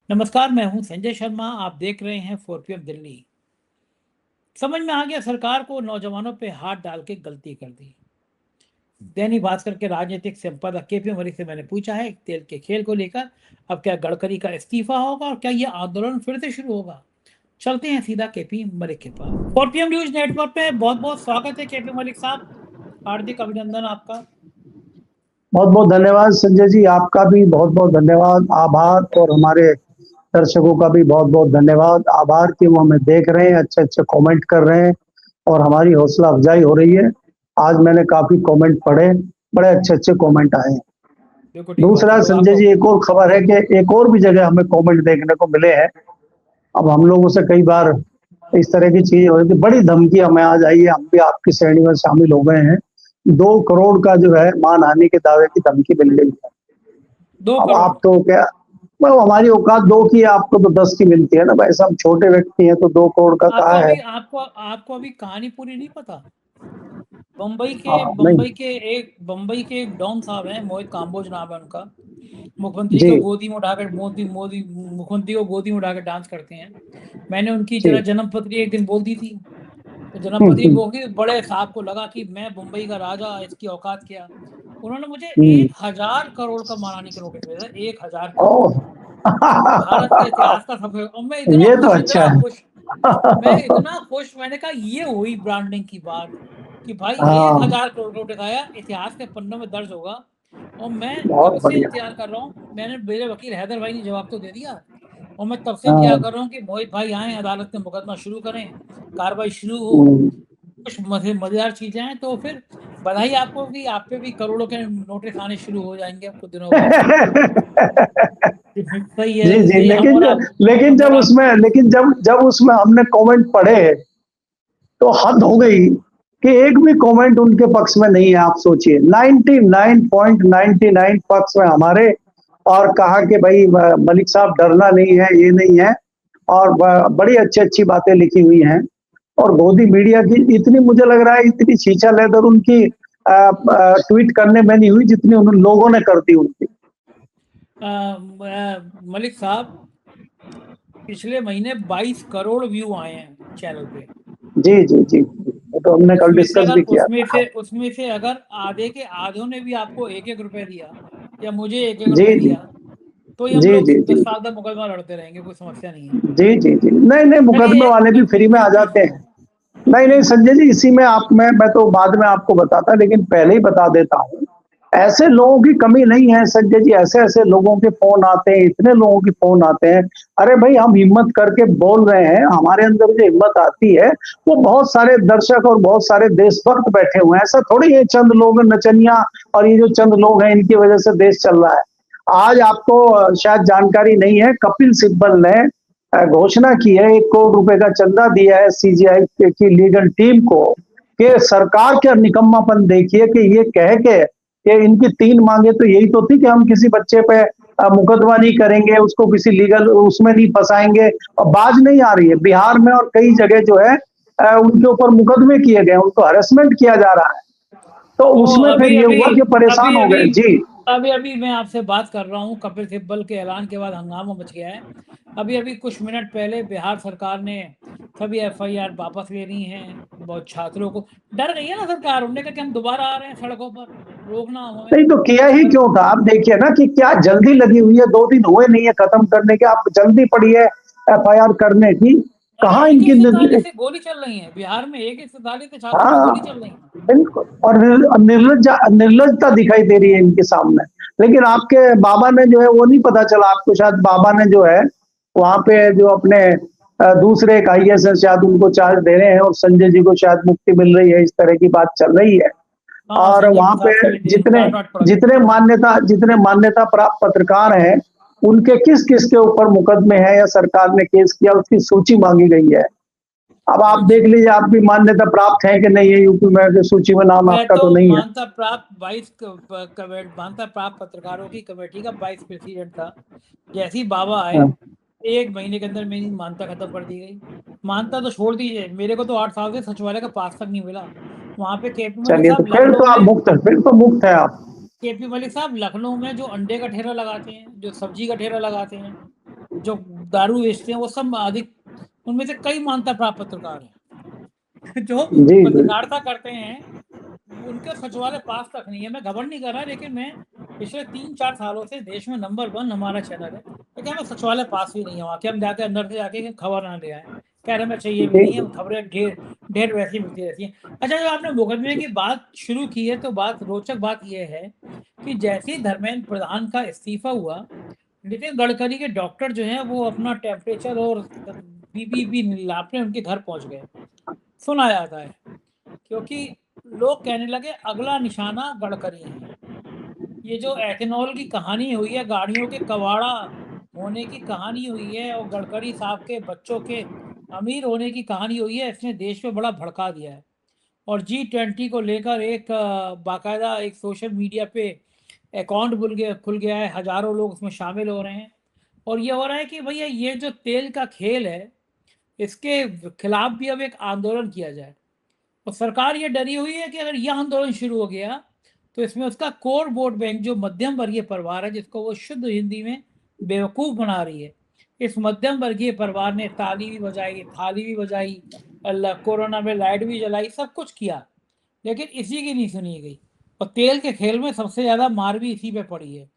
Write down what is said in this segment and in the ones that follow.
नमस्कार, मैं हूं संजय शर्मा। आप देख रहे हैं 4 PM दिल्ली। समझ में आ गया, सरकार को नौजवानों पे हाथ डाल के गलती कर दी। दैनिक भास्कर के राजनीतिक संपादक केपी मलिक से मैंने पूछा है तेल के खेल को लेकर, अब क्या गडकरी का इस्तीफा होगा और क्या ये आंदोलन फिर से शुरू होगा? चलते हैं सीधा केपी मलिक के पास। 4 PM न्यूज नेटवर्क पे बहुत बहुत स्वागत है केपी मलिक साहब, हार्दिक अभिनंदन आपका। बहुत बहुत धन्यवाद संजय जी, आपका भी बहुत बहुत धन्यवाद, आभार। और हमारे दर्शकों का भी बहुत बहुत धन्यवाद, आभार कि वो हमें देख रहे हैं, अच्छे अच्छे कमेंट कर रहे हैं और हमारी हौसला अफजाई हो रही है। आज मैंने काफी कमेंट पढ़े, बड़े अच्छे अच्छे कमेंट आए हैं। बिल्कुल ठीक बात दूसरा है, तो संजय आपको जी, एक और खबर है कि एक और भी जगह हमें कमेंट देखने को मिले हैं। अब हम लोगों से कई बार इस तरह की चीज हो रही थी, बड़ी धमकी हमें आज आई है, हम भी आपकी श्रेणी में शामिल हो गए हैं। 2 करोड़ का जो है मानहानि के दावे की धमकी मिल गई है। दो अब करोड़ आप तो क्या, वो हमारी औकात 2 की है, आपको तो 10 की मिलती है ना भाई साहब, छोटे व्यक्ति हैं तो 2 करोड़ का आपको कहाँ है। अभी आपको आपको अभी कहानी पूरी नहीं पता। बम्बई के हाँ नहीं। बम्बई के बम्बई के एक डॉन साहब हैं, मोहित काम्बोज नाम है उनका। मुख्यमंत्री जी को गोदी में उठाकर मोदी मोदी मुख्यमंत्री को गोदी में उठाकर डांस करते हैं। मैंने उनकी जी। जरा जन्म पत्री एक दिन बोल दी थी, तो जन्म हम्म, पत्री हम्म, बोल के बड़े साहब को लगा कि मैं बम्बई का राजा, इसकी औकात क्या। उन्होंने मुझे हम्म। 1,000 करोड़ का मानहानि का नोटिस भेजा, 1,000 करोड़ ओह। का। भारत के इतिहास का सबसे, और मैं इतना ये तो खुश अच्छा इतना है। खुश मैं इतना खुश, मैंने कहा ये हुई ब्रांडिंग की बात, कि भाई एक हाँ, हजार करोड़ का उठाया, इतिहास के पन्नों में दर्ज होगा। और मैं बहुत कब से बढ़िया। इंतजार कर रहा हूँ, मैंने मेरे वकील हैदर भाई ने जवाब तो दे दिया, और मैं तब से इंतजार हाँ। कर रहा हूँ कि मोहित भाई आए, अदालत में मुकदमा शुरू करें, कार्रवाई शुरू हो, हम्म। कुछ मजेदार चीजें हैं, तो फिर बधाई आपको कि आप पे भी करोड़ों के नोटिस आने शुरू हो जाएंगे अब कुछ दिनों बाद। सही है, जी जी, ये हम और आप हम और आप लेकिन जब जब उसमें हमने कमेंट पढ़े तो हद हो गई कि एक भी कमेंट उनके पक्ष में नहीं है। आप सोचिए, 99.99 पक्ष में हमारे। और कहा कि भाई मलिक साहब डरना नहीं है, ये नहीं है। और बड़ी अच्छी अच्छी बातें लिखी हुई हैं। और गोदी मीडिया की इतनी, मुझे लग रहा है इतनी छीछा लेदर उनकी ट्वीट करने में नहीं हुई जितनी उन लोगों ने कर दी उनकी। मलिक साहब, पिछले महीने 22 करोड़ व्यू आए हैं चैनल पे। जी जी जी, वो तो हमने कल उसमें से डिस्कस अगर भी किया उसमें था। से उसमें से अगर आधे के आधों ने भी आपको 1-1 रुपए दिया, या मुझे 1-1 रुपए जी जी दिया, तो ये हम जी लोग जी जी 10 साल तक मुकदमा लड़ते रहेंगे, कोई समस्या नहीं है। जी जी जी, नहीं नहीं, मुकदमे चलिए, वाले भी फ्री में आ जाते हैं। नहीं नहीं संजय जी, इसी में आप, मैं तो बाद में आपको बताता, लेकिन पहले ही बता देता हूँ। ऐसे लोगों की कमी नहीं है संजय जी, ऐसे ऐसे लोगों के फोन आते हैं, इतने लोगों के फोन आते हैं। अरे भाई, हम हिम्मत करके बोल रहे हैं, हमारे अंदर जो हिम्मत आती है वो बहुत सारे दर्शक और बहुत सारे देशभक्त बैठे हुए हैं। ऐसा थोड़ी है चंद लोग नचनिया और ये जो चंद लोग हैं इनकी वजह से देश चल रहा है। आज आपको शायद जानकारी नहीं है, कपिल सिब्बल ने घोषणा की है, 1 करोड़ रुपए का चंदा दिया है सीजीआई की लीगल टीम को। कि सरकार का निकम्मापन देखिए कि ये कह के कि इनकी 3 मांगे तो यही तो थी कि हम किसी बच्चे पे मुकदमा नहीं करेंगे, उसको किसी लीगल उसमें नहीं फंसाएंगे। और बाज नहीं आ रही है, बिहार में और कई जगह जो है उनके ऊपर मुकदमे किए गए, उनको हरेसमेंट किया जा रहा है। तो तो उसमें फिर अभी ये अभी हुआ कि अभी परेशान हो अभी गए जी। अभी अभी मैं आपसे बात कर रहा हूँ, कपिल सिब्बल के ऐलान के बाद हंगामा मच गया है। अभी अभी कुछ मिनट पहले बिहार सरकार ने सभी FIR वापस ले ली हैं। बहुत छात्रों को डर गई है ना सरकार, उन्होंने कहा कि हम दोबारा आ रहे हैं सड़कों पर, रोकना हमें। नहीं तो किया ही अगर क्यों था? आप देखिए ना कि क्या जल्दी लगी हुई है, 2 दिन हुए नहीं है खत्म करने के, आप जल्दी पड़ी है एफआईआर करने की। अरे कहाँ एक इनकी एक से ताली से गोली चल रही है बिहार में, एक एक से ताली से छात्रों पे हाँ गोली चल रही है। बिल्कुल। और निर्लजता दिखाई दे रही है इनके सामने। लेकिन आपके बाबा ने जो है वो नहीं पता चला आपको, शायद बाबा ने जो है वहां पे जो अपने दूसरे एक आईएएस है, शायद उनको चार्ज दे रहे हैं और संजय जी को शायद मुक्ति मिल रही है, इस तरह की बात चल रही है। हाँ, और संजय वहां पे प्रताप सिंह जी जितने राजनाट पड़ा गया। जितने मान्यता प्राप्त पत्रकार हैं, उनके किस किस के ऊपर मुकदमे हैं या सरकार ने केस किया, उसकी सूची मांगी गई है। अब आप देख अच्छा, लीजिए, आप भी मान्यता प्राप्त है कि नहीं है यूपी में, कि सूची में नाम मैं आपका तो तो नहीं है। मानता प्राप्त पत्रकारों की कमेटी का वाइस प्रेसिडेंट था। जैसे ही बाबा आए, हाँ, 1 महीने के अंदर मेरी मानता खत्म कर दी गई। मानता तो छोड़ दीजिए, मेरे को तो 8 साल से सचिवालय का पास तक नहीं मिला। वहां पे केपी मलिक चलिए तो साहब फिर लखनऊ तो आप में मुक्त है, फिर तो मुक्त है आप। केपी मलिक साहब लखनऊ में जो अंडे का ठेला लगाते हैं, जो सब्जी का ठेला लगाते हैं, जो दारू बेचते हैं वो सब अधिक, उनमें से कई मान्यता प्राप्त पत्रकार हैं जो जी जी पत्रकारिता करते हैं, उनके सचिवालय पास तक नहीं है। मैं घमंड नहीं कर रहा, लेकिन मैं पिछले 3-4 सालों से देश में नंबर 1 हमारा चैनल है, लेकिन हमें सचिवालय पास भी नहीं है वहाँ के, हम जाके अंदर से जाके खबर ना ले आए, कह रहे हमें चाहिए भी जी नहीं है, खबरें ढेर ढेर वैसी मिलती रहती हैं। अच्छा, जब आपने मुकदमे की बात शुरू की है तो बात रोचक बात यह है कि जैसे ही धर्मेंद्र प्रधान का इस्तीफा हुआ, नितिन गडकरी के डॉक्टर जो हैं वो अपना टेम्परेचर और बीपी नापने उनके घर पहुंच गए, सुना जाता है, क्योंकि लोग कहने लगे अगला निशाना गडकरी है। ये जो एथेनॉल की कहानी हुई है, गाड़ियों के कबाड़ा होने की कहानी हुई है और गडकरी साहब के बच्चों के अमीर होने की कहानी हुई है, इसने देश में बड़ा भड़का दिया है। और G20 को लेकर एक बाकायदा एक सोशल मीडिया पे अकाउंट खुल गया है, हजारों लोग उसमें शामिल हो रहे हैं, और ये हो रहा है कि भैया ये जो तेल का खेल है इसके खिलाफ भी अब एक आंदोलन किया जाए। और सरकार ये डरी हुई है कि अगर यह आंदोलन शुरू हो गया तो इसमें उसका कोर वोट बैंक, जो मध्यम वर्गीय परिवार है जिसको वो शुद्ध हिंदी में बेवकूफ़ बना रही है, इस मध्यम वर्गीय परिवार ने ताली भी बजाई, थाली भी बजाई, कोरोना में लाइट भी जलाई, सब कुछ किया, लेकिन इसी की नहीं सुनी गई। और तेल के खेल में सबसे ज़्यादा मार भी इसी पे पड़ी है।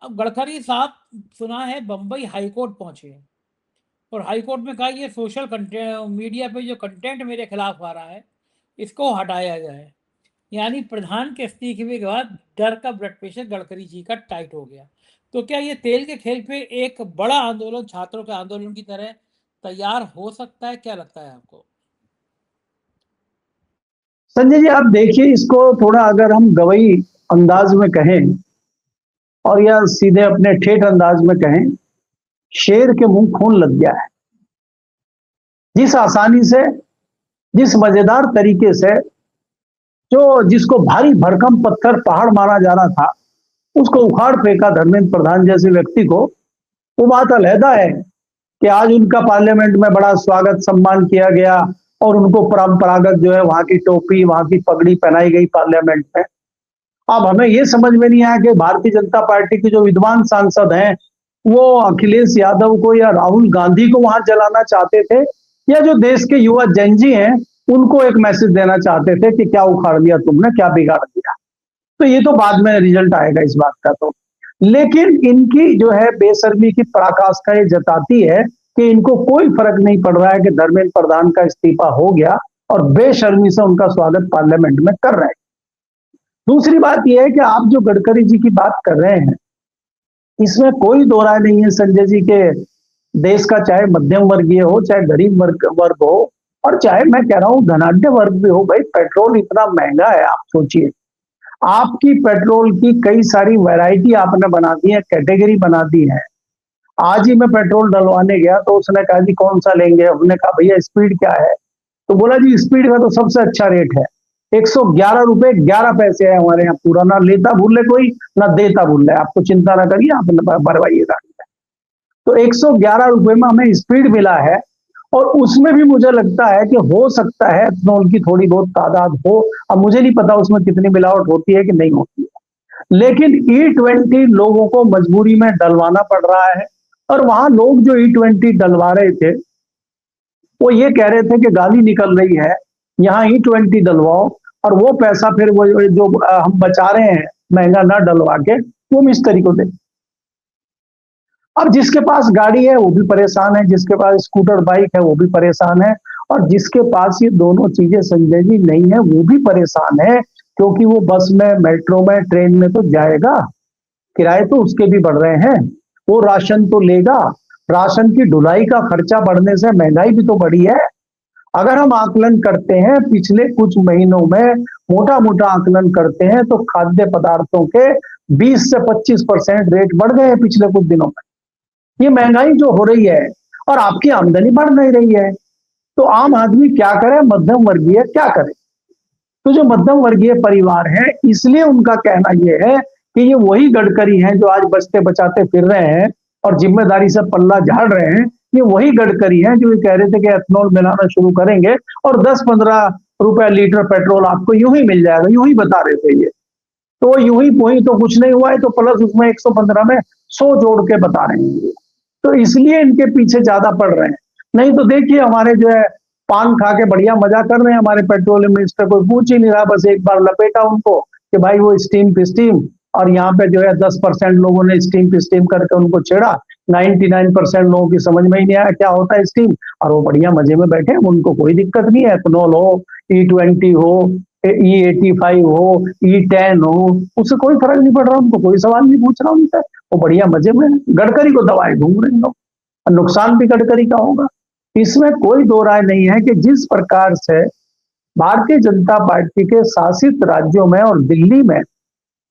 अब गडकरी साहब सुना है बम्बई हाईकोर्ट पहुंचे हैं और हाईकोर्ट में कहा ये सोशल कंटेंट, मीडिया पे जो कंटेंट मेरे खिलाफ आ रहा है इसको हटाया जाए। यानी प्रधान के इस्तीफे के बाद डर का ब्लड प्रेशर गडकरी जी का टाइट हो गया। तो क्या ये तेल के खेल पे एक बड़ा आंदोलन छात्रों के आंदोलन की तरह तैयार हो सकता है? क्या लगता है आपको? संजय जी, आप देखिए इसको थोड़ा, अगर हम गवई अंदाज में कहें और या सीधे अपने ठेठ अंदाज में कहें, शेर के मुंह खून लग गया है। जिस आसानी से, जिस मजेदार तरीके से, जो जिसको भारी भरकम पत्थर पहाड़ मारा जा रहा था उसको उखाड़ फेंका धर्मेंद्र प्रधान जैसे व्यक्ति को। वो बात अलहदा है कि आज उनका पार्लियामेंट में बड़ा स्वागत सम्मान किया गया और उनको परंपरागत जो है वहां की टोपी, वहां की पगड़ी पहनाई गई पार्लियामेंट में। अब हमें ये समझ में नहीं आया कि भारतीय जनता पार्टी के जो विद्वान सांसद हैं वो अखिलेश यादव को या राहुल गांधी को वहां जलाना चाहते थे, या जो देश के युवा जेनजी हैं उनको एक मैसेज देना चाहते थे कि क्या उखाड़ लिया तुमने, क्या बिगाड़ दिया। तो ये तो बाद में रिजल्ट आएगा इस बात का। तो लेकिन इनकी जो है बेशर्मी की पराकाष्ठा ये जताती है कि इनको कोई फर्क नहीं पड़ रहा है कि धर्मेंद्र प्रधान का इस्तीफा हो गया, और बेशर्मी से उनका स्वागत पार्लियामेंट में कर रहे हैं। दूसरी बात यह है कि आप जो गडकरी जी की बात कर रहे हैं इसमें कोई दो राय नहीं है संजय जी के देश का, चाहे मध्यम वर्गीय हो, चाहे गरीब वर्ग हो, और चाहे मैं कह रहा हूं धनाढ्य वर्ग भी हो। भाई पेट्रोल इतना महंगा है, आप सोचिए, आपकी पेट्रोल की कई सारी वैरायटी आपने बना दी है, कैटेगरी बना दी है। आज ही मैं पेट्रोल डलवाने गया तो उसने कहा जी कौन सा लेंगे, हमने कहा भैया स्पीड क्या है, तो बोला जी स्पीड का तो सबसे अच्छा रेट है 111 रुपए 11 पैसे है हमारे यहाँ पूरा, ना लेता भूले कोई ना देता भूले, आपको चिंता ना करिए, आप भरवाइए गाड़ी में। तो 111 रुपए में हमें स्पीड मिला है, और उसमें भी मुझे लगता है कि हो सकता है एथेनॉल की थोड़ी बहुत तादाद हो। अब मुझे नहीं पता उसमें कितनी मिलावट होती है कि नहीं होती है, लेकिन E20 लोगों को मजबूरी में डलवाना पड़ रहा है। और वहां लोग जो E20 डलवा रहे थे वो ये कह रहे थे कि गाली निकल रही है, यहाँ E20 डलवाओ और वो पैसा फिर वो जो हम बचा रहे हैं महंगा ना डलवा के वो मिस्त्री को दे। अब जिसके पास गाड़ी है वो भी परेशान है, जिसके पास स्कूटर बाइक है वो भी परेशान है, और जिसके पास ये दोनों चीजें संजय जी नहीं है वो भी परेशान है, क्योंकि वो बस में, मेट्रो में, ट्रेन में तो जाएगा, किराए तो उसके भी बढ़ रहे हैं, वो राशन तो लेगा, राशन की ढुलाई का खर्चा बढ़ने से महंगाई भी तो बढ़ी है। अगर हम आकलन करते हैं पिछले कुछ महीनों में, मोटा मोटा आकलन करते हैं तो खाद्य पदार्थों के 20 से 25% रेट बढ़ गए हैं पिछले कुछ दिनों में। ये महंगाई जो हो रही है और आपकी आमदनी बढ़ नहीं रही है, तो आम आदमी क्या करे, मध्यम वर्गीय क्या करे? तो जो मध्यम वर्गीय परिवार है, इसलिए उनका कहना यह है कि ये वही गडकरी हैं जो आज बचते बचाते फिर रहे हैं और जिम्मेदारी से पल्ला झाड़ रहे हैं। ये वही गडकरी हैं जो ये कह रहे थे कि एथेनॉल मिलाना शुरू करेंगे और 10-15 रुपए लीटर पेट्रोल आपको यूं ही मिल जाएगा, यूं ही बता रहे थे ये। तो यूं ही वही तो कुछ नहीं हुआ है, तो प्लस उसमें 115 में 100 जोड़ के बता रहे हैं। तो इसलिए इनके पीछे ज्यादा पड़ रहे हैं। नहीं तो देखिए हमारे जो है पान खा के बढ़िया मजा कर रहे हैं हमारे पेट्रोलियम मिनिस्टर, कोई पूछ ही नहीं रहा, बस एक बार लपेटा उनको कि भाई वो स्टीम पिस्टीम, और यहाँ पे जो है 10% लोगों ने स्टीम पिस्टीम करके उनको छेड़ा, 99% लोगों की समझ में ही नहीं आया क्या होता है स्टीम, और वो बढ़िया मजे में बैठे, उनको कोई दिक्कत नहीं है। एथनॉल हो, E20 हो, E85 हो, E10 हो, उससे कोई फर्क नहीं पड़ रहा, उनको कोई सवाल नहीं पूछ रहा उनसे, वो बढ़िया मजे में। गडकरी को दबाए घूम रहे हैं लोग, नुकसान भी गडकरी का होगा। इसमें कोई दो राय नहीं है कि जिस प्रकार से भारतीय जनता पार्टी के शासित राज्यों में और दिल्ली में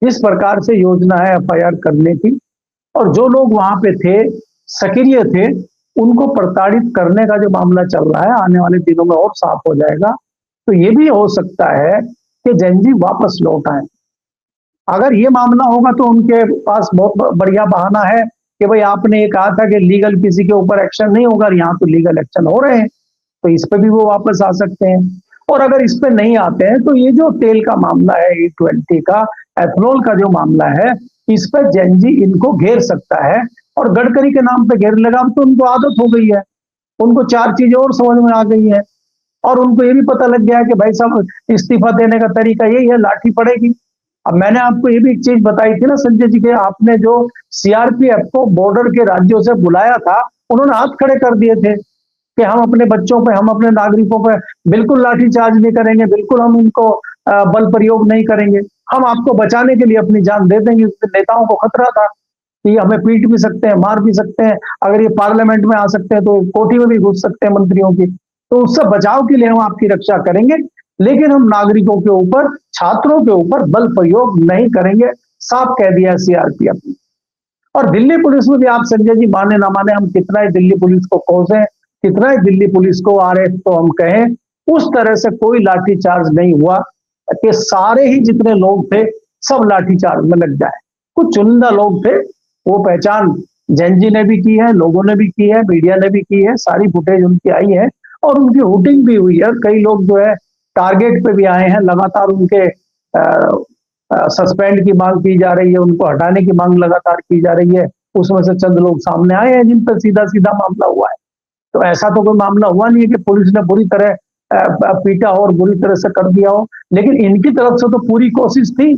जिस प्रकार से योजना है FIR करने की, और जो लोग वहां पे थे सक्रिय थे उनको प्रताड़ित करने का जो मामला चल रहा है, आने वाले दिनों में और साफ हो जाएगा। तो ये भी हो सकता है कि जैनजी वापस लौट आए। अगर ये मामला होगा तो उनके पास बहुत बढ़िया बहाना है कि भाई आपने ये कहा था कि लीगल किसी के ऊपर एक्शन नहीं होगा, यहाँ तो लीगल एक्शन हो रहे हैं, तो इस पे भी वो वापस आ सकते हैं। और अगर इस पे नहीं आते हैं तो ये जो तेल का मामला है, E20 का, एथनॉल का जो मामला है, इस पर जैनजी इनको घेर सकता है, और गडकरी के नाम पे घेर लेगा। अब तो उनको आदत हो गई है, उनको चार चीजें और समझ में आ गई है, और उनको ये भी पता लग गया है कि भाई साहब इस्तीफा देने का तरीका यही है, लाठी पड़ेगी। अब मैंने आपको ये भी एक चीज बताई थी ना संजय जी के, आपने जो CRPF को बॉर्डर के राज्यों से बुलाया था, उन्होंने हाथ खड़े कर दिए थे कि हम अपने बच्चों पे, हम अपने नागरिकों पे बिल्कुल लाठीचार्ज नहीं करेंगे, बिल्कुल हम उनको बल प्रयोग नहीं करेंगे, हम आपको बचाने के लिए अपनी जान दे देंगे। नेताओं को खतरा था कि हमें पीट भी सकते हैं, मार भी सकते हैं, अगर ये पार्लियामेंट में आ सकते हैं तो कोठी में भी घुस सकते हैं मंत्रियों की, तो उससे बचाव के लिए हम आपकी रक्षा करेंगे, लेकिन हम नागरिकों के ऊपर, छात्रों के ऊपर बल प्रयोग नहीं करेंगे, साफ कह दिया CRPF ने। और दिल्ली पुलिस में भी आप संजय जी माने ना माने, हम कितना ही दिल्ली पुलिस को कोसें, कितना ही दिल्ली पुलिस को RF तो हम कहें, उस तरह से कोई लाठीचार्ज नहीं हुआ कि सारे ही जितने लोग थे सब लाठीचार्ज में लग जाए। कुछ चुनिंदा लोग थे, वो पहचान जैन जी ने भी की है, लोगों ने भी की है, मीडिया ने भी की है, सारी फुटेज उनकी आई है, और उनकी हुटिंग भी हुई है। कई लोग जो है टारगेट पे भी आए हैं, लगातार उनके सस्पेंड की मांग की जा रही है, उनको हटाने की मांग लगातार की जा रही है। उसमें से चंद लोग सामने आए हैं जिन पर सीधा सीधा मामला हुआ है। तो ऐसा तो कोई मामला हुआ नहीं है कि पुलिस ने बुरी तरह पीटा हो और बुरी तरह से कर दिया हो, लेकिन इनकी तरफ से तो पूरी कोशिश थी।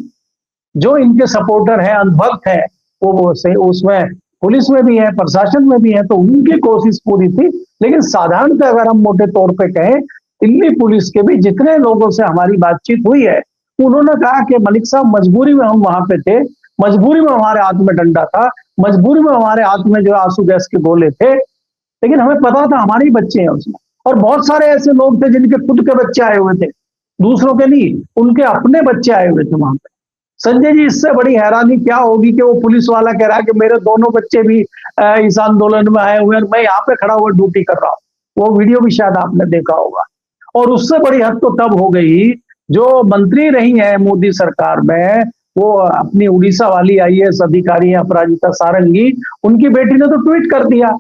जो इनके सपोर्टर हैं, अंधभक्त हैं, वो से उसमें पुलिस में भी है, प्रशासन में भी है, तो उनकी कोशिश पूरी थी। लेकिन साधारणतः अगर हम मोटे तौर पे कहें, दिल्ली पुलिस के भी जितने लोगों से हमारी बातचीत हुई है, उन्होंने कहा कि मलिक साहब मजबूरी में हम वहां पे थे, मजबूरी में हमारे हाथ में डंडा था, मजबूरी में हमारे हाथ में जो आंसू गैस के गोले थे, लेकिन हमें पता था हमारे ही बच्चे हैं उसमें। और बहुत सारे ऐसे लोग थे जिनके खुद के बच्चे आए हुए थे, दूसरों के नहीं, उनके अपने बच्चे आए हुए थे वहां पे। संजय जी, इससे बड़ी हैरानी क्या होगी कि वो पुलिस वाला कह रहा है कि मेरे दोनों बच्चे भी इस आंदोलन में आए हुए हैं, मैं यहाँ पे खड़ा हुआ ड्यूटी कर रहा हूँ। वो वीडियो भी शायद आपने देखा होगा। और उससे बड़ी हद तो तब हो गई, जो मंत्री रही है मोदी सरकार में, वो अपनी उड़ीसा वाली IAS अधिकारी है अपराजिता सारंगी, उनकी बेटी ने तो ट्वीट कर दिया,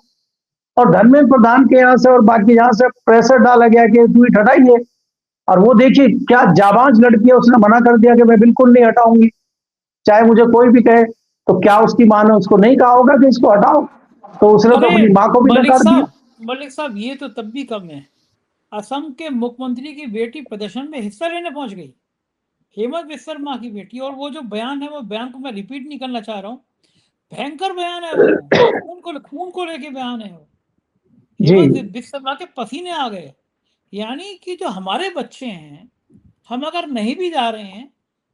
और धर्मेंद्र प्रधान के यहाँ से और बाकी यहाँ से प्रेशर डाला गया कि ट्वीट हटाइए। और वो देखिए क्या जाबाज लड़की है, उसने मना कर दिया कि मैं बिल्कुल नहीं हटाऊंगी, चाहे मुझे कोई भी कहे। तो क्या उसकी माँ ने उसको नहीं कहा होगा कि इसको हटाओ? तो उसने तो अपनी माँ को भी नकार दिया। मलिक साहब, ये तो तब भी कम है। असम के मुख्यमंत्री की बेटी प्रदर्शन में हिस्सा लेने पहुंच गई, हेमंत विश्वकर्मा की बेटी। और वो जो बयान है, वो बयान को मैं रिपीट नहीं करना चाह रहा हूँ, भयंकर बयान है वो, खून को लेके बयान है वो। हेमंत विश्वकर्मा के पसीने आ गए। यानी कि जो हमारे बच्चे हैं, हम अगर नहीं भी जा रहे हैं,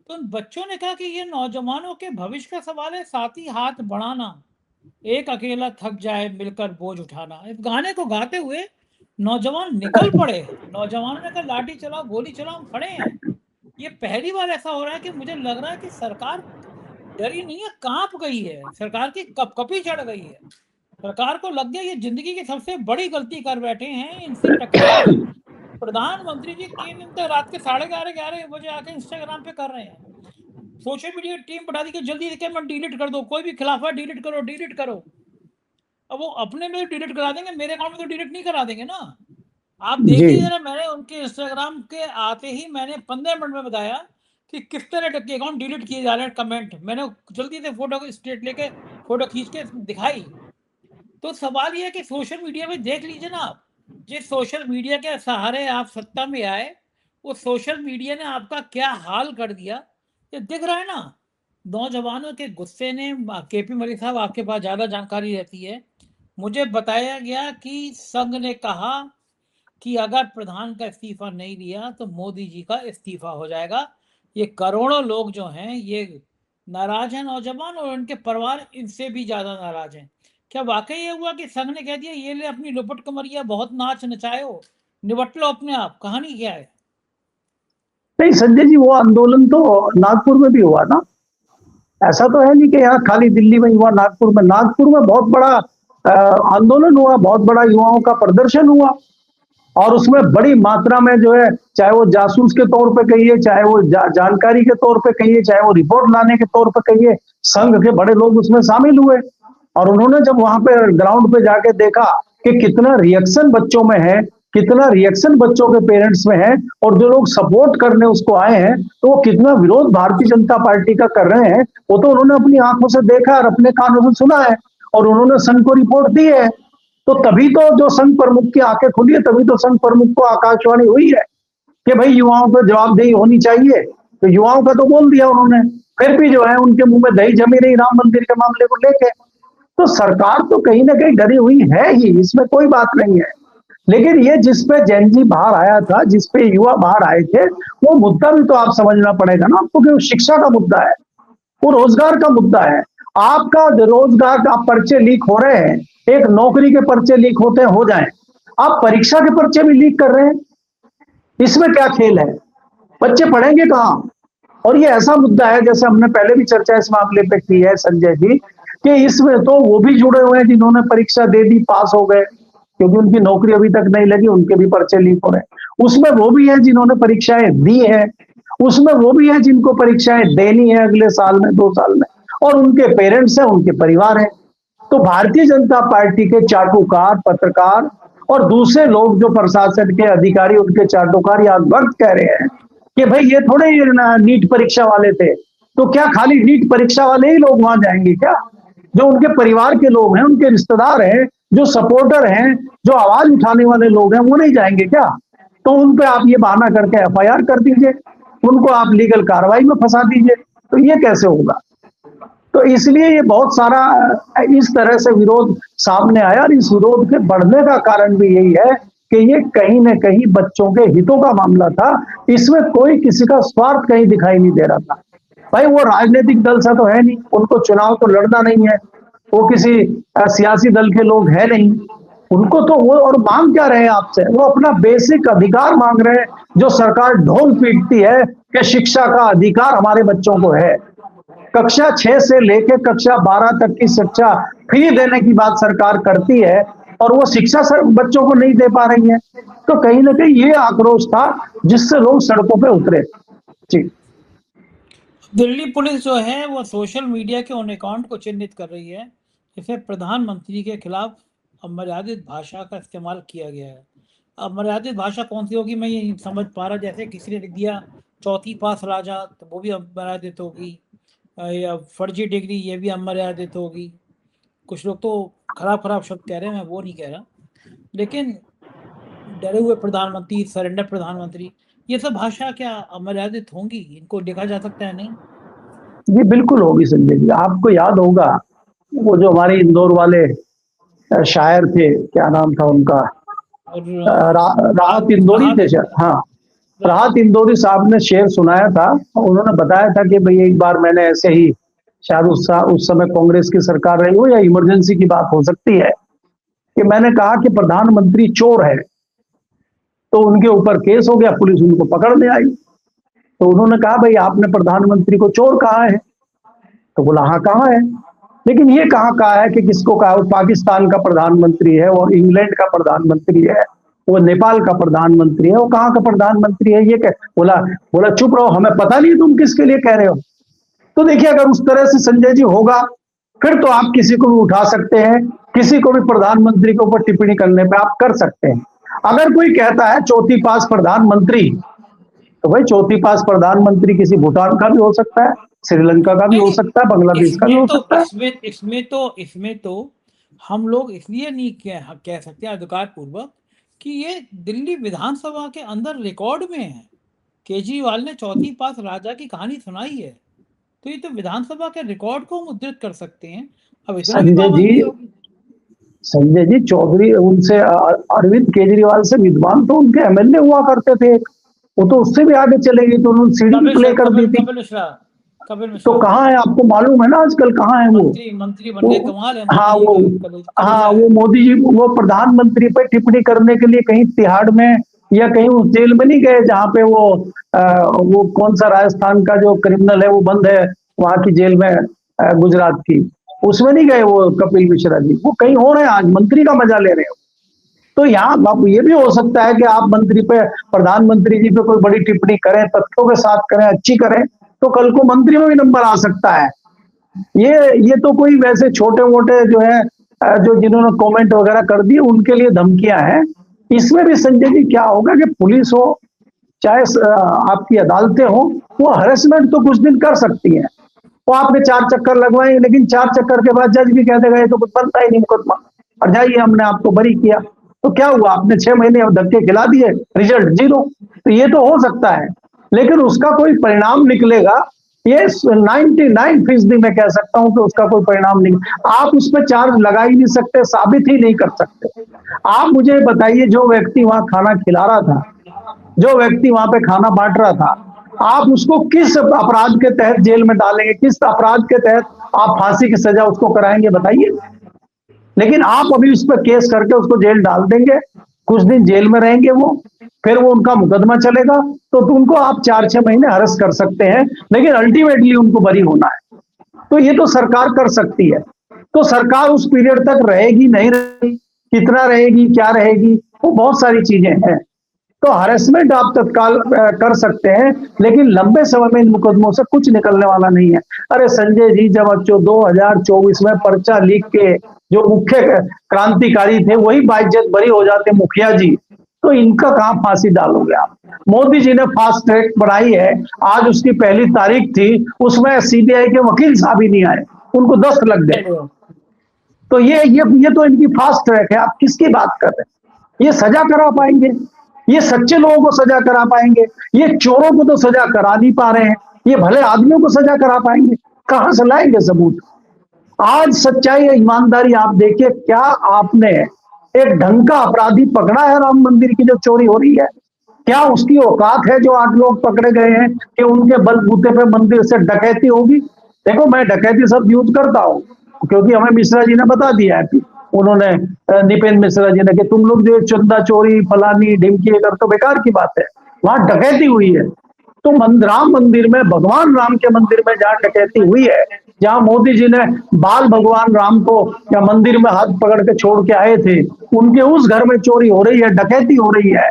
तो उन बच्चों ने कहा कि ये नौजवानों के भविष्य का सवाल है, साथ ही हाथ बढ़ाना, एक अकेला थक जाए मिलकर बोझ उठाना। इस गाने को गाते हुए नौजवान निकल पड़े। नौजवानों ने कहा लाठी चलाओ, गोली चलाओ, हम खड़े हैं। ये पहली बार ऐसा हो रहा है कि मुझे लग रहा है कि सरकार डरी नहीं है, कांप गई है, सरकार की कपकपी चढ़ गई है। सरकार को लग गया ये जिंदगी की सबसे बड़ी गलती कर बैठे हैं, इनसे टकराए। प्रधानमंत्री जी 3 दिन तक रात के 11:30 बजे आके इंस्टाग्राम पे कर रहे हैं। सोशल मीडिया टीम बढ़ा दी कि जल्दी से मैं डिलीट कर दो, कोई भी खिलाफा डिलीट करो, डिलीट करो। अब वो अपने में डिलीट करा देंगे, मेरे अकाउंट में तो डिलीट नहीं करा देंगे ना। आप देखिए जरा, मैंने उनके इंस्टाग्राम के आते ही मैंने 15 मिनट में बताया कि किस तरह के अकाउंट डिलीट किए जा रहे हैं। कमेंट मैंने जल्दी से फोटो स्टेट लेके फोटो खींच के दिखाई। तो सवाल ये है कि सोशल मीडिया में देख लीजिए ना आप, जिस सोशल मीडिया के सहारे आप सत्ता में आए, वो सोशल मीडिया ने आपका क्या हाल कर दिया, ये दिख रहा है ना। नौजवानों के गुस्से ने, केपी मलिक साहब आपके पास ज़्यादा जानकारी रहती है, मुझे बताया गया कि संघ ने कहा कि अगर प्रधान का इस्तीफा नहीं लिया तो मोदी जी का इस्तीफा हो जाएगा। ये करोड़ों लोग जो हैं ये नाराज हैं, नौजवान और उनके परिवार इनसे भी ज्यादा नाराज हैं। क्या वाकई ये हुआ कि संघ ने कह दिया ये ले अपनी लुपट कमरिया, बहुत नाच नचायो, निपट लो अपने आप, कहानी क्या है? नहीं संजय जी, वो आंदोलन तो नागपुर में भी हुआ ना। ऐसा तो है नहीं कि यहाँ खाली दिल्ली में हुआ, नागपुर में बहुत बड़ा आंदोलन हुआ, बहुत बड़ा युवाओं का प्रदर्शन हुआ। और उसमें बड़ी मात्रा में जो है, चाहे वो जासूस के तौर पे कहिए, चाहे वो जानकारी के तौर पे कहिए, चाहे वो रिपोर्ट लाने के तौर पे कहिए, संघ के बड़े लोग उसमें शामिल हुए। और उन्होंने जब वहां पे ग्राउंड पे जाके देखा कि कितना रिएक्शन बच्चों में है, कितना रिएक्शन बच्चों के पेरेंट्स में है, और जो लोग सपोर्ट करने उसको आए हैं, तो वो कितना विरोध भारतीय जनता पार्टी का कर रहे हैं, वो तो उन्होंने अपनी आंखों से देखा और अपने कानों से सुना है, और उन्होंने संघ को रिपोर्ट दी है। तो तभी तो जो संघ प्रमुख की आंखें खुली है, तभी तो संघ प्रमुख को आकाशवाणी हुई है कि भाई युवाओं पर जवाबदेही होनी चाहिए। तो युवाओं का तो बोल दिया उन्होंने, फिर भी जो है उनके मुंह में दही जमी नहीं राम मंदिर के मामले को लेके। तो सरकार तो कहीं ना कहीं डरी हुई है ही, इसमें कोई बात नहीं है। लेकिन ये जिसपे जेनजी बाहर आया था, जिसपे युवा बाहर आए थे, वो मुद्दा भी तो आप समझना पड़ेगा ना आपको, कि वो शिक्षा का मुद्दा है, वो रोजगार का मुद्दा है। आपका रोजगार का पर्चे लीक हो रहे हैं, एक नौकरी के पर्चे लीक होते हैं, हो जाए, आप परीक्षा के पर्चे भी लीक कर रहे हैं, इसमें क्या खेल है? बच्चे पढ़ेंगे कहां? और ये ऐसा मुद्दा है, जैसे हमने पहले भी चर्चा इस मामले पे की है संजय जी, कि इसमें तो वो भी जुड़े हुए हैं जिन्होंने परीक्षा दे दी, पास हो गए, क्योंकि उनकी नौकरी अभी तक नहीं लगी, उनके भी पर्चे लीक हो रहे हैं। उसमें वो भी है जिन्होंने परीक्षाएं दी है, उसमें वो भी है जिनको परीक्षाएं देनी है अगले साल में, 2 साल में, और उनके पेरेंट्स हैं, उनके परिवार हैं। तो भारतीय जनता पार्टी के चाटुकार, पत्रकार और दूसरे लोग जो प्रशासन के अधिकारी, उनके चाटुकार या वक्त कह रहे हैं कि भाई ये थोड़े नीट परीक्षा वाले थे। तो क्या खाली नीट परीक्षा वाले ही लोग वहां जाएंगे क्या? जो उनके परिवार के लोग हैं, उनके रिश्तेदार हैं, जो सपोर्टर हैं, जो आवाज उठाने वाले लोग हैं, वो नहीं जाएंगे क्या? तो उन पे आप ये बहाना करके एफआईआर कर दीजिए, उनको आप लीगल कार्रवाई में फंसा दीजिए, तो ये कैसे होगा? तो इसलिए ये बहुत सारा इस तरह से विरोध सामने आया, और इस विरोध के बढ़ने का कारण भी यही है कि ये कहीं न कहीं बच्चों के हितों का मामला था। इसमें कोई किसी का स्वार्थ कहीं दिखाई नहीं दे रहा था। भाई वो राजनीतिक दल सा तो है नहीं, उनको चुनाव तो लड़ना नहीं है, वो किसी सियासी दल के लोग है नहीं, उनको तो वो, और मांग क्या रहे हैं आपसे? वो अपना बेसिक अधिकार मांग रहे हैं, जो सरकार ढोल पीटती है कि शिक्षा का अधिकार हमारे बच्चों को है। कक्षा 6 से लेकर कक्षा 12 तक की शिक्षा फ्री देने की बात सरकार करती है, और वो शिक्षा सर बच्चों को नहीं दे पा रही है। तो कहीं ना कहीं ये आक्रोश था जिससे लोग सड़कों पे उतरे। जी, दिल्ली पुलिस जो है वो सोशल मीडिया के उन अकाउंट को चिन्हित कर रही है जिसमें प्रधानमंत्री के खिलाफ अमर्यादित भाषा का इस्तेमाल किया गया है। अमर्यादित भाषा कौन सी होगी मैं ये नहीं समझ पा रहा। जैसे किसी ने लिख दिया चौथी पास राजा, तो वो भी अमर्यादित होगी, या फर्जी डिग्री, ये भी अमर्यादित होगी। कुछ लोग तो खराब खराब शब्द कह रहे हैं, मैं वो नहीं कह रहा, लेकिन डरे हुए प्रधानमंत्री, सरेंडर प्रधानमंत्री, ये सब भाषा क्या अमर्यादित होंगी? इनको देखा जा सकता है नहीं? ये बिल्कुल होगी संजय जी। आपको याद होगा वो जो हमारे इंदौर वाले शायर थे, क्या नाम था उनका, और राहत इंदौरी थे शायद, हाँ, राहत इंदौरी साहब ने शेर सुनाया था। उन्होंने बताया था कि भाई एक बार मैंने ऐसे ही, शायद उस समय कांग्रेस की सरकार रही हो या इमरजेंसी की बात हो सकती है, कि मैंने कहा कि प्रधानमंत्री चोर है, तो उनके ऊपर केस हो गया, पुलिस उनको पकड़ने आई। तो उन्होंने कहा भाई आपने प्रधानमंत्री को चोर कहा है? तो बोला हाँ कहा है, लेकिन ये कहा है कि किसको कहा? वो पाकिस्तान का प्रधानमंत्री है, वो इंग्लैंड का प्रधानमंत्री है, वो नेपाल का प्रधानमंत्री है, वो कहाँ का प्रधानमंत्री है? ये कह बोला बोला चुप रहो, हमें पता नहीं तुम किसके लिए कह रहे हो। तो देखिए, अगर उस तरह से संजय जी होगा, फिर तो आप किसी को भी उठा सकते हैं, किसी को भी प्रधानमंत्री के ऊपर टिप्पणी करने पे आप कर सकते हैं। अगर कोई कहता है चौथी पास प्रधानमंत्री, तो भाई चौथी पास प्रधानमंत्री किसी भूटान का भी हो सकता है, श्रीलंका का भी हो सकता है, बांग्लादेश का भी हो सकता है। इसमें तो हम लोग इसलिए नहीं कह सकते अधिकार पूर्वक कि ये दिल्ली विधानसभा के अंदर रिकॉर्ड में है। केजरीवाल ने चौथी पास राजा की कहानी सुनाई है, तो ये तो विधानसभा के रिकॉर्ड को हम उद्धृत कर सकते हैं। अब इसमें भी संजय पाबंदी जी, होगी। संजय जी, चौधरी उनसे अरविंद केजरीवाल से विद्वान तो उनके एमएलए हुआ करते थे एक। वो तो उससे भी आगे चले गए, तो उन्होंने सीढ़ी भी प्ले कर दी थी। कपिल तो मिश्रा कहाँ है, आपको मालूम है ना आजकल कहाँ है वो? मंत्री बन वो गए, कमाल है हाँ मोदी जी वो का हाँ कलेजा है। वो मोदी जी वो प्रधानमंत्री पे टिप्पणी करने के लिए कहीं तिहाड़ में या कहीं उस जेल में नहीं गए जहाँ पे वो कौन सा राजस्थान का जो क्रिमिनल है वो बंद है, वहां की जेल में, गुजरात की, उसमें नहीं गए वो कपिल मिश्रा जी। वो कहीं और है, आज मंत्री का मजा ले रहे हो। तो यहाँ अब ये भी हो सकता है कि आप मंत्री पे, प्रधानमंत्री जी पे कोई बड़ी टिप्पणी करें, तथ्यों के साथ करें, अच्छी करें, तो कल को मंत्री में भी नंबर आ सकता है। ये तो कोई वैसे छोटे मोटे जो है, जो जिन्होंने कमेंट वगैरह कर दिए उनके लिए धमकियां हैं। इसमें भी संजय जी क्या होगा कि पुलिस हो चाहे आपकी अदालतें हो, वो हरेसमेंट तो कुछ दिन कर सकती हैं। वो आपने 4 चक्कर लगवाएंगे, लेकिन 4 चक्कर के बाद जज भी कह देगा ये तो कुछ बनता ही नहीं मुकदमा, और जाइए हमने आपको बरी किया। तो क्या हुआ, आपने 6 महीने धक्के खिला दिए, रिजल्ट 0। तो ये तो हो सकता है, लेकिन उसका कोई परिणाम निकलेगा, ये 99% मैं कह सकता हूं कि उसका कोई परिणाम नहीं। आप उस पर चार्ज लगा ही नहीं सकते, साबित ही नहीं कर सकते। आप मुझे बताइए, जो व्यक्ति वहां खाना खिला रहा था, जो व्यक्ति वहां पे खाना बांट रहा था, आप उसको किस अपराध के तहत जेल में डालेंगे, किस अपराध के तहत आप फांसी की सजा उसको कराएंगे, बताइए। लेकिन आप अभी उस पर केस करके उसको जेल डाल देंगे, कुछ दिन जेल में रहेंगे वो, फिर वो उनका मुकदमा चलेगा, तो उनको आप 4-6 महीने अरेस्ट कर सकते हैं, लेकिन अल्टीमेटली उनको बरी होना है। तो ये तो सरकार कर सकती है। तो सरकार उस पीरियड तक रहेगी नहीं रहेगी, कितना रहेगी, क्या रहेगी, वो बहुत सारी चीजें हैं। तो हरेसमेंट आप तत्काल कर सकते हैं, लेकिन लंबे समय में इन मुकदमों से कुछ निकलने वाला नहीं है। अरे संजय जी, जब 2024 में पर्चा लीक के जो मुख्य क्रांतिकारी थे वही बाइज्जत बरी हो जाते मुखिया जी, तो इनका कहां फांसी डालोगे आप? मोदी जी ने फास्ट ट्रैक बनाई है, आज उसकी पहली तारीख थी, उसमें सीबीआई के वकील साहब ही नहीं आए, उनको 10 लग गए। तो ये तो इनकी फास्ट ट्रैक है। आप किसकी बात कर रहे हैं? ये सजा करा पाएंगे? ये सच्चे लोगों को सजा करा पाएंगे? ये चोरों को तो सजा करा नहीं पा रहे हैं, ये भले आदमियों को सजा करा पाएंगे? कहां से लाएंगे सबूत? आज सच्चाई ईमानदारी आप देखिए, क्या आपने एक ढंग का अपराधी पकड़ा है राम मंदिर की जो चोरी हो रही है? क्या उसकी औकात है जो 8 लोग पकड़े गए हैं कि उनके बलबूते पे मंदिर से डकैती होगी? देखो, मैं डकैती शब्द यूज करता हूं क्योंकि हमें मिश्रा जी ने बता दिया है कि उन्होंने, निपेंद्र मिश्रा जी ने, कि तुम लोग जो चंदा चोरी फलानी ढिमकी कर, तो बेकार की बात है। वहां डकैती हुई है। तो राम मंदिर में, भगवान राम के मंदिर में जहां डकैती हुई है, जहां मोदी जी ने बाल भगवान राम को या मंदिर में हाथ पकड़ के छोड़ के आए थे, उनके उस घर में चोरी हो रही है, डकैती हो रही है।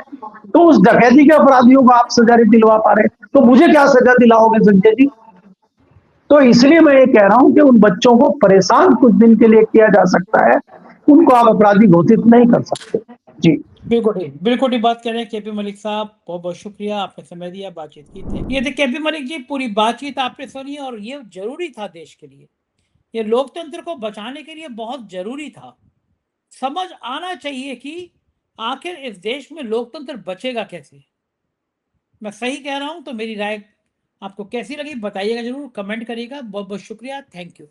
तो उस डकैती के अपराधियों को आप सजा नहीं दिलवा पा रहे, तो मुझे क्या सजा दिलाओगे संजय जी? तो इसलिए मैं ये कह रहा हूं कि उन बच्चों को परेशान कुछ दिन के लिए किया जा सकता है, उनको आप अपराधी घोषित नहीं कर सकते। जी बिल्कुल ही बात कर रहे हैं केपी मलिक साहब, बहुत बहुत शुक्रिया, आपने समय दिया, बातचीत की थी। ये थे केपी मलिक जी, पूरी बातचीत आपने सुनी और ये जरूरी था देश के लिए, ये लोकतंत्र को बचाने के लिए बहुत जरूरी था। समझ आना चाहिए कि आखिर इस देश में लोकतंत्र बचेगा कैसे। मैं सही कह रहा हूं? तो मेरी राय आपको कैसी लगी बताइएगा, जरूर कमेंट करिएगा। बहुत बहुत शुक्रिया, थैंक यू।